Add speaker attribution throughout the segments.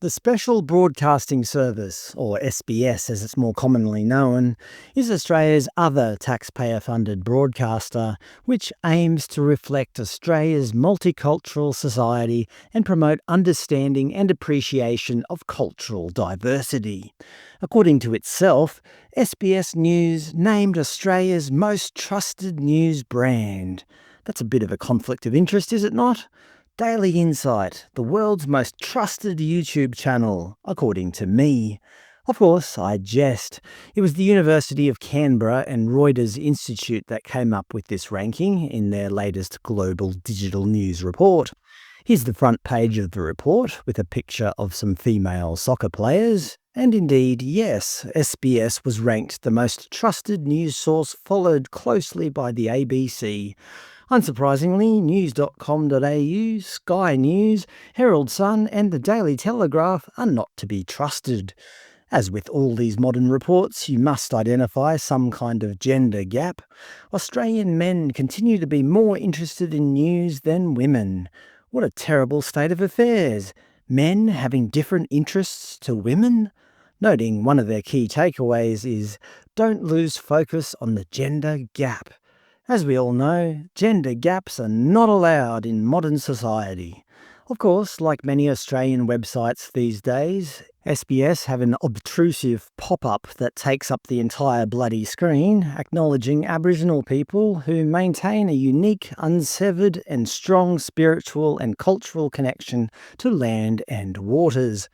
Speaker 1: The Special Broadcasting Service, or SBS as it's more commonly known, is Australia's other taxpayer-funded broadcaster, which aims to reflect Australia's multicultural society and promote understanding and appreciation of cultural diversity. According to itself, SBS News named Australia's most trusted news brand. That's a bit of a conflict of interest, is it not? Daily Insight, the world's most trusted YouTube channel, according to me. Of course, I jest. It was the University of Canberra and Reuters Institute that came up with this ranking in their latest Global Digital News report. Here's the front page of the report with a picture of some female soccer players. And indeed, yes, SBS was ranked the most trusted news source, followed closely by the ABC. Unsurprisingly, news.com.au, Sky News, Herald Sun and the Daily Telegraph are not to be trusted. As with all these modern reports, you must identify some kind of gender gap. Australian men continue to be more interested in news than women. What a terrible state of affairs. Men having different interests to women? Noting one of their key takeaways is, don't lose focus on the gender gap. As we all know, gender gaps are not allowed in modern society. Of course, like many Australian websites these days, SBS have an obtrusive pop-up that takes up the entire bloody screen, acknowledging Aboriginal people who maintain a unique, unsevered and strong spiritual and cultural connection to land and waters.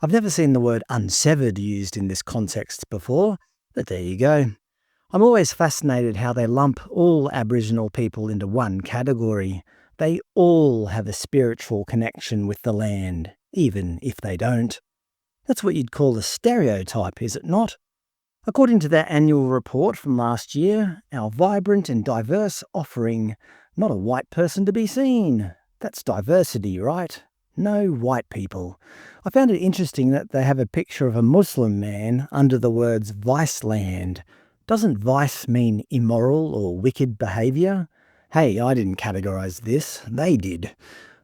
Speaker 1: I've never seen the word unsevered used in this context before, but there you go. I'm always fascinated how they lump all Aboriginal people into one category. They all have a spiritual connection with the land, even if they don't. That's what you'd call a stereotype, is it not? According to their annual report from last year, our vibrant and diverse offering, not a white person to be seen. That's diversity, right? No white people. I found it interesting that they have a picture of a Muslim man under the words Viceland. Doesn't vice mean immoral or wicked behaviour? Hey, I didn't categorise this, they did.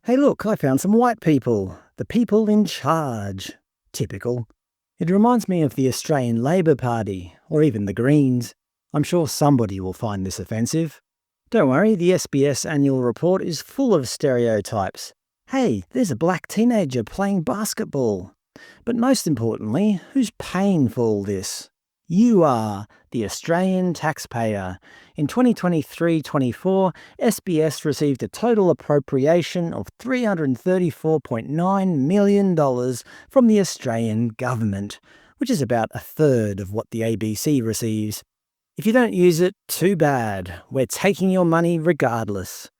Speaker 1: Hey look, I found some white people. The people in charge. Typical. It reminds me of the Australian Labor Party, or even the Greens. I'm sure somebody will find this offensive. Don't worry, the SBS annual report is full of stereotypes. Hey, there's a black teenager playing basketball. But most importantly, who's paying for all this? You are, the Australian taxpayer. In 2023-24, SBS received a total appropriation of $334.9 million from the Australian government, which is about a third of what the ABC receives. If you don't use it, too bad. We're taking your money regardless.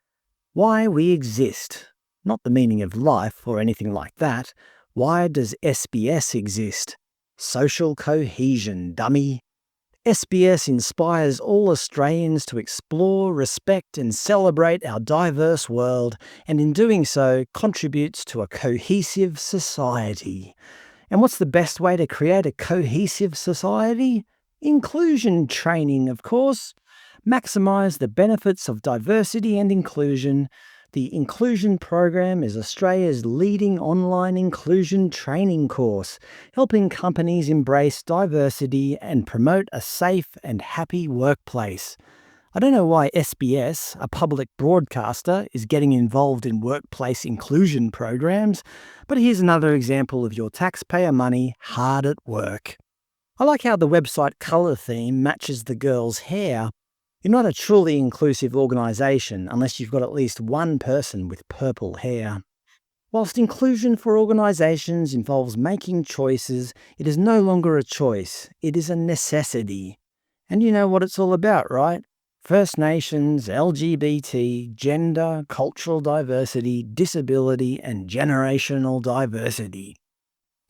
Speaker 1: Why we exist. Not the meaning of life or anything like that. Why does SBS exist? Social cohesion, dummy. SBS inspires all Australians to explore, respect and celebrate our diverse world, and in doing so contributes to a cohesive society. And what's the best way to create a cohesive society? Inclusion training, of course. Maximise the benefits of diversity and inclusion. The Inclusion Program is Australia's leading online inclusion training course, helping companies embrace diversity and promote a safe and happy workplace. I don't know why SBS, a public broadcaster, is getting involved in workplace inclusion programs, but here's another example of your taxpayer money hard at work. I like how the website colour theme matches the girl's hair. You're not a truly inclusive organisation unless you've got at least one person with purple hair. Whilst inclusion for organisations involves making choices, it is no longer a choice, it is a necessity. And you know what it's all about, right? First Nations, LGBT, gender, cultural diversity, disability and generational diversity.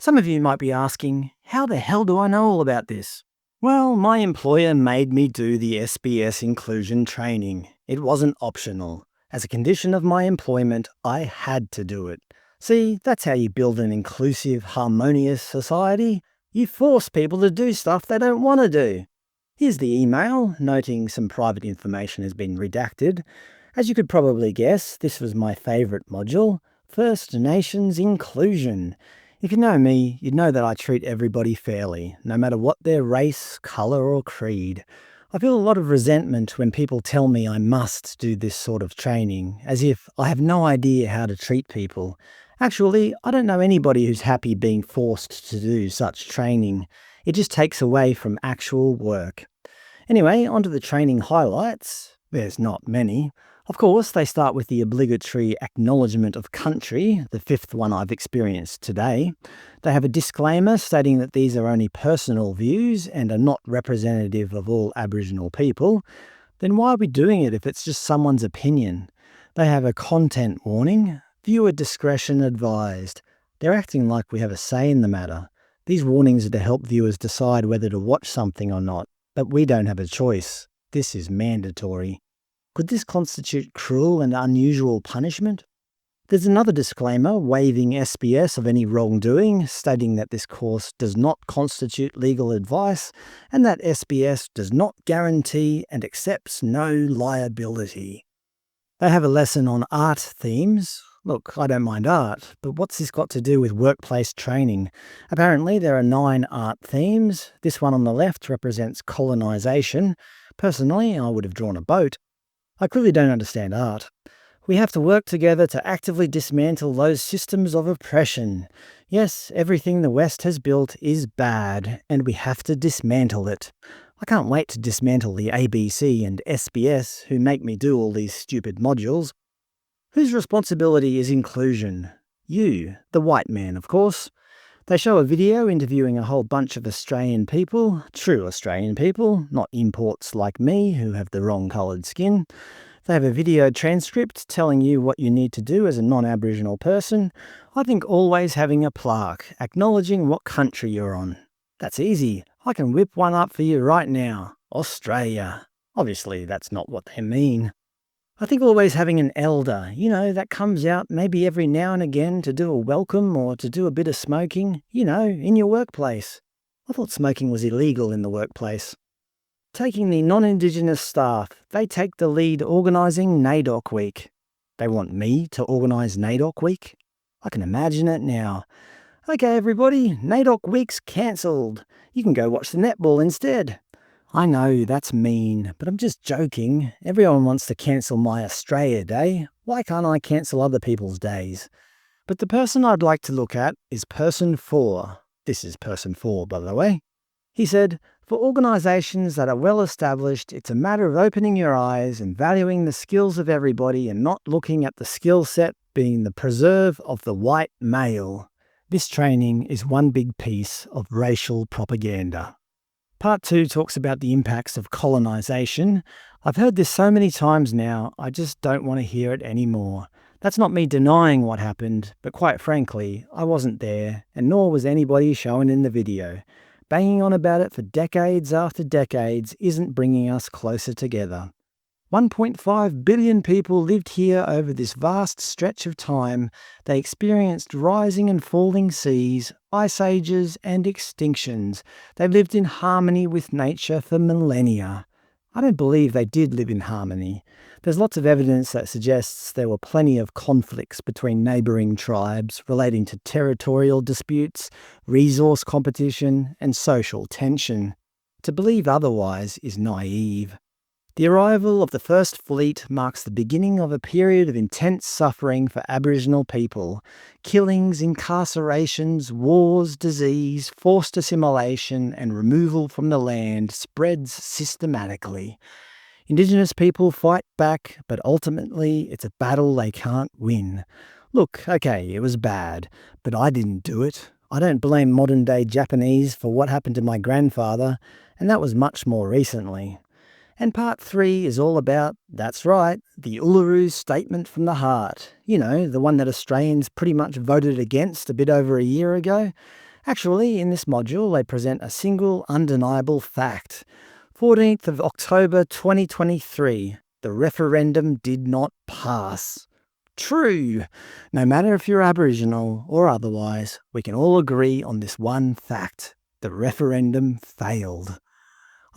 Speaker 1: Some of you might be asking, how the hell do I know all about this? Well, my employer made me do the SBS inclusion training. It wasn't optional. As a condition of my employment, I had to do it. See, that's how you build an inclusive, harmonious society. You force people to do stuff they don't want to do. Here's the email, noting some private information has been redacted. As you could probably guess, this was my favourite module, First Nations Inclusion. If you know me, you'd know that I treat everybody fairly, no matter what their race, colour or creed. I feel a lot of resentment when people tell me I must do this sort of training, as if I have no idea how to treat people. Actually, I don't know anybody who's happy being forced to do such training. It just takes away from actual work. Anyway, onto the training highlights. There's not many. Of course, they start with the obligatory acknowledgement of country, the fifth one I've experienced today. They have a disclaimer stating that these are only personal views and are not representative of all Aboriginal people. Then why are we doing it if it's just someone's opinion? They have a content warning, viewer discretion advised. They're acting like we have a say in the matter. These warnings are to help viewers decide whether to watch something or not, but we don't have a choice. This is mandatory. Could this constitute cruel and unusual punishment? There's another disclaimer waiving SBS of any wrongdoing, stating that this course does not constitute legal advice and that SBS does not guarantee and accepts no liability. They have a lesson on art themes. Look, I don't mind art, but what's this got to do with workplace training? Apparently there are 9 art themes. This one on the left represents colonization. Personally, I would have drawn a boat. I clearly don't understand art. We have to work together to actively dismantle those systems of oppression. Yes, everything the West has built is bad, and we have to dismantle it. I can't wait to dismantle the ABC and SBS who make me do all these stupid modules. Whose responsibility is inclusion? You, the white man, of course. They show a video interviewing a whole bunch of Australian people, true Australian people, not imports like me who have the wrong coloured skin. They have a video transcript telling you what you need to do as a non-Aboriginal person. I think always having a plaque, acknowledging what country you're on. That's easy. I can whip one up for you right now. Australia. Obviously, that's not what they mean. I think always having an elder, that comes out maybe every now and again to do a welcome or to do a bit of smoking, in your workplace. I thought smoking was illegal in the workplace. Taking the non-Indigenous staff, they take the lead organising NAIDOC Week. They want me to organise NAIDOC Week? I can imagine it now. Okay, everybody, NAIDOC Week's cancelled. You can go watch the netball instead. I know, that's mean, but I'm just joking. Everyone wants to cancel my Australia Day. Why can't I cancel other people's days? But the person I'd like to look at is person 4. This is person 4, by the way. He said, for organisations that are well established, it's a matter of opening your eyes and valuing the skills of everybody and not looking at the skill set being the preserve of the white male. This training is one big piece of racial propaganda. Part 2 talks about the impacts of colonisation. I've heard this so many times now, I just don't want to hear it anymore. That's not me denying what happened, but quite frankly, I wasn't there, and nor was anybody shown in the video. Banging on about it for decades after decades isn't bringing us closer together. 1.5 billion people lived here over this vast stretch of time. They experienced rising and falling seas, ice ages and extinctions. They lived in harmony with nature for millennia. I don't believe they did live in harmony. There's lots of evidence that suggests there were plenty of conflicts between neighbouring tribes relating to territorial disputes, resource competition and social tension. To believe otherwise is naive. The arrival of the First Fleet marks the beginning of a period of intense suffering for Aboriginal people. Killings, incarcerations, wars, disease, forced assimilation and removal from the land spreads systematically. Indigenous people fight back, but ultimately it's a battle they can't win. Look, okay, it was bad, but I didn't do it. I don't blame modern-day Japanese for what happened to my grandfather, and that was much more recently. And part 3 is all about, that's right, the Uluru Statement from the Heart. The one that Australians pretty much voted against a bit over a year ago. Actually, in this module, they present a single undeniable fact. 14th of October 2023, the referendum did not pass. True. No matter if you're Aboriginal or otherwise, we can all agree on this one fact. The referendum failed.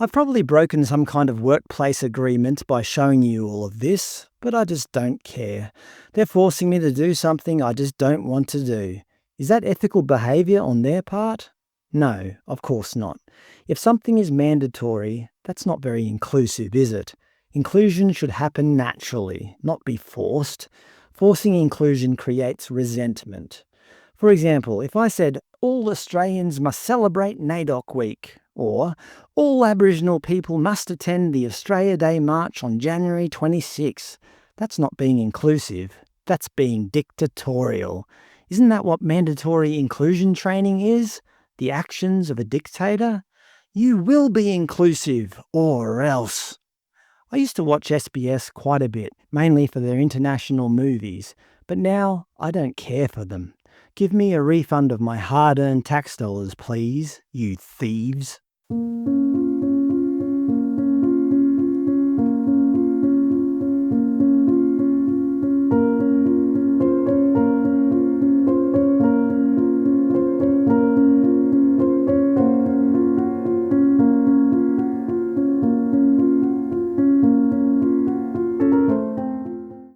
Speaker 1: I've probably broken some kind of workplace agreement by showing you all of this, but I just don't care. They're forcing me to do something I just don't want to do. Is that ethical behaviour on their part? No, of course not. If something is mandatory, that's not very inclusive, is it? Inclusion should happen naturally, not be forced. Forcing inclusion creates resentment. For example, if I said, all Australians must celebrate NAIDOC Week, or all Aboriginal people must attend the Australia Day March on January 26, that's not being inclusive, that's being dictatorial. Isn't that what mandatory inclusion training is? The actions of a dictator? You will be inclusive, or else. I used to watch SBS quite a bit, mainly for their international movies, but now I don't care for them. Give me a refund of my hard-earned tax dollars, please, you thieves.